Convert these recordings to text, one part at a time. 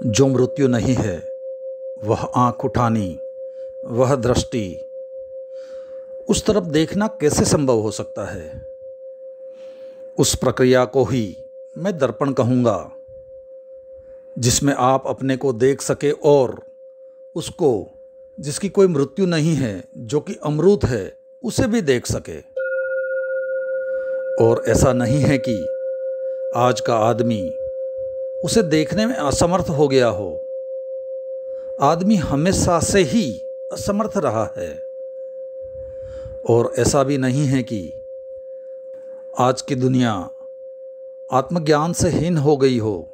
जो मृत्यु नहीं है वह आँख उठानी, वह दृष्टि, उस तरफ देखना कैसे संभव हो सकता है। उस प्रक्रिया को ही मैं दर्पण कहूँगा, जिसमें आप अपने को देख सके और उसको, जिसकी कोई मृत्यु नहीं है, जो कि अमृत है, उसे भी देख सके। और ऐसा नहीं है कि आज का आदमी उसे देखने में असमर्थ हो गया हो। आदमी हमेशा से ही असमर्थ रहा है। और ऐसा भी नहीं है कि आज की दुनिया आत्मज्ञान से हीन हो गई हो।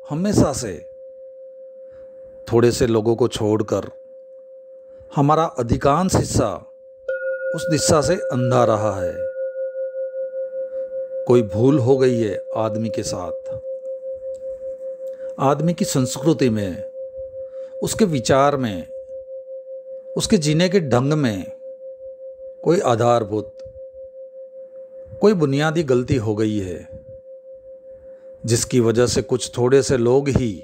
हमेशा से थोड़े से लोगों को छोड़कर हमारा अधिकांश हिस्सा उस दिशा से अंधा रहा है। कोई भूल हो गई है आदमी के साथ। आदमी की संस्कृति में, उसके विचार में, उसके जीने के ढंग में कोई आधारभूत, कोई बुनियादी गलती हो गई है, जिसकी वजह से कुछ थोड़े से लोग ही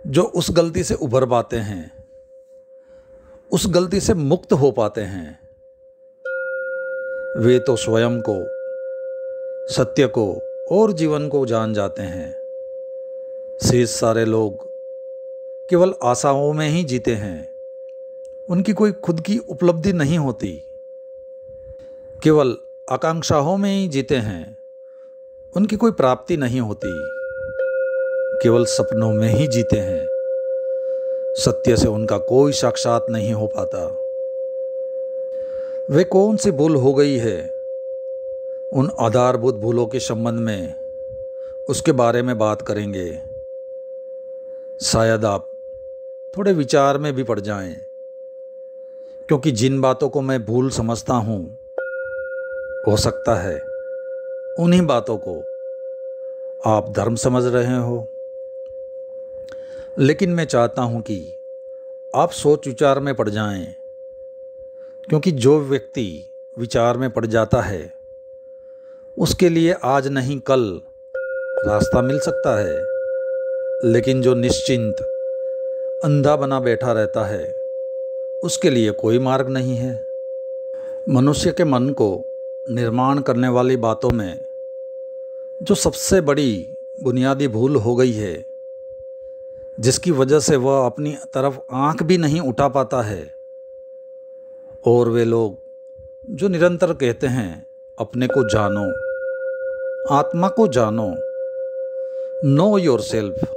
जो उस गलती से उभर पाते हैं, उस गलती से मुक्त हो पाते हैं, वे तो स्वयं को, सत्य को और जीवन को जान जाते हैं। शेष सारे लोग केवल आशाओं में ही जीते हैं। उनकी कोई खुद की उपलब्धि नहीं होती। केवल आकांक्षाओं में ही जीते हैं। उनकी कोई प्राप्ति नहीं होती। केवल सपनों में ही जीते हैं। सत्य से उनका कोई साक्षात नहीं हो पाता। वे कौन सी भूल हो गई है, उन आधारभूत भूलों के संबंध में उसके बारे में बात करेंगे। शायद आप थोड़े विचार में भी पड़ जाएं, क्योंकि जिन बातों को मैं भूल समझता हूँ, हो सकता है उन्हीं बातों को आप धर्म समझ रहे हो। लेकिन मैं चाहता हूँ कि आप सोच विचार में पड़ जाएं, क्योंकि जो व्यक्ति विचार में पड़ जाता है, उसके लिए आज नहीं कल रास्ता मिल सकता है। लेकिन जो निश्चिंत अंधा बना बैठा रहता है, उसके लिए कोई मार्ग नहीं है। मनुष्य के मन को निर्माण करने वाली बातों में जो सबसे बड़ी बुनियादी भूल हो गई है, जिसकी वजह से वह अपनी तरफ आंख भी नहीं उठा पाता है, और वे लोग जो निरंतर कहते हैं अपने को जानो, आत्मा को जानो, नो योरसेल्फ,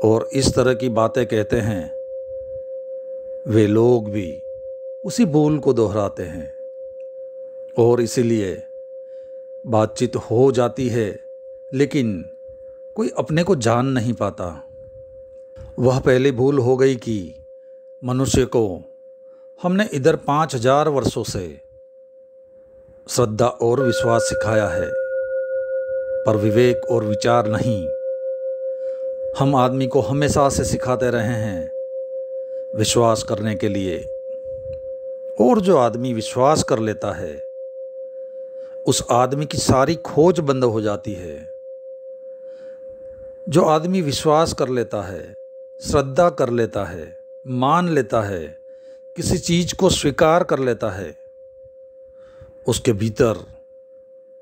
और इस तरह की बातें कहते हैं, वे लोग भी उसी भूल को दोहराते हैं। और इसीलिए बातचीत हो जाती है, लेकिन कोई अपने को जान नहीं पाता। वह पहली भूल हो गई कि मनुष्य को हमने इधर 5000 वर्षों से श्रद्धा और विश्वास सिखाया है, पर विवेक और विचार नहीं। हम आदमी को हमेशा से सिखाते रहे हैं विश्वास करने के लिए, और जो आदमी विश्वास कर लेता है, उस आदमी की सारी खोज बंद हो जाती है। जो आदमी विश्वास कर लेता है, श्रद्धा कर लेता है, मान लेता है, किसी चीज़ को स्वीकार कर लेता है, उसके भीतर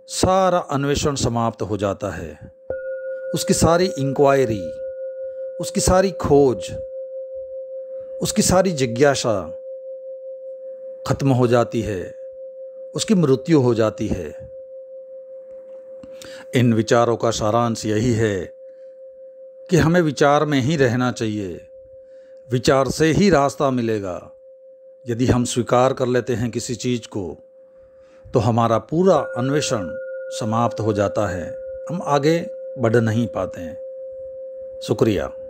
सारा अन्वेषण समाप्त हो जाता है। उसकी सारी इंक्वायरी, उसकी सारी खोज, उसकी सारी जिज्ञासा खत्म हो जाती है। उसकी मृत्यु हो जाती है। इन विचारों का सारांश यही है कि हमें विचार में ही रहना चाहिए। विचार से ही रास्ता मिलेगा। यदि हम स्वीकार कर लेते हैं किसी चीज़ को, तो हमारा पूरा अन्वेषण समाप्त हो जाता है। हम आगे बढ़ नहीं पाते हैं। शुक्रिया।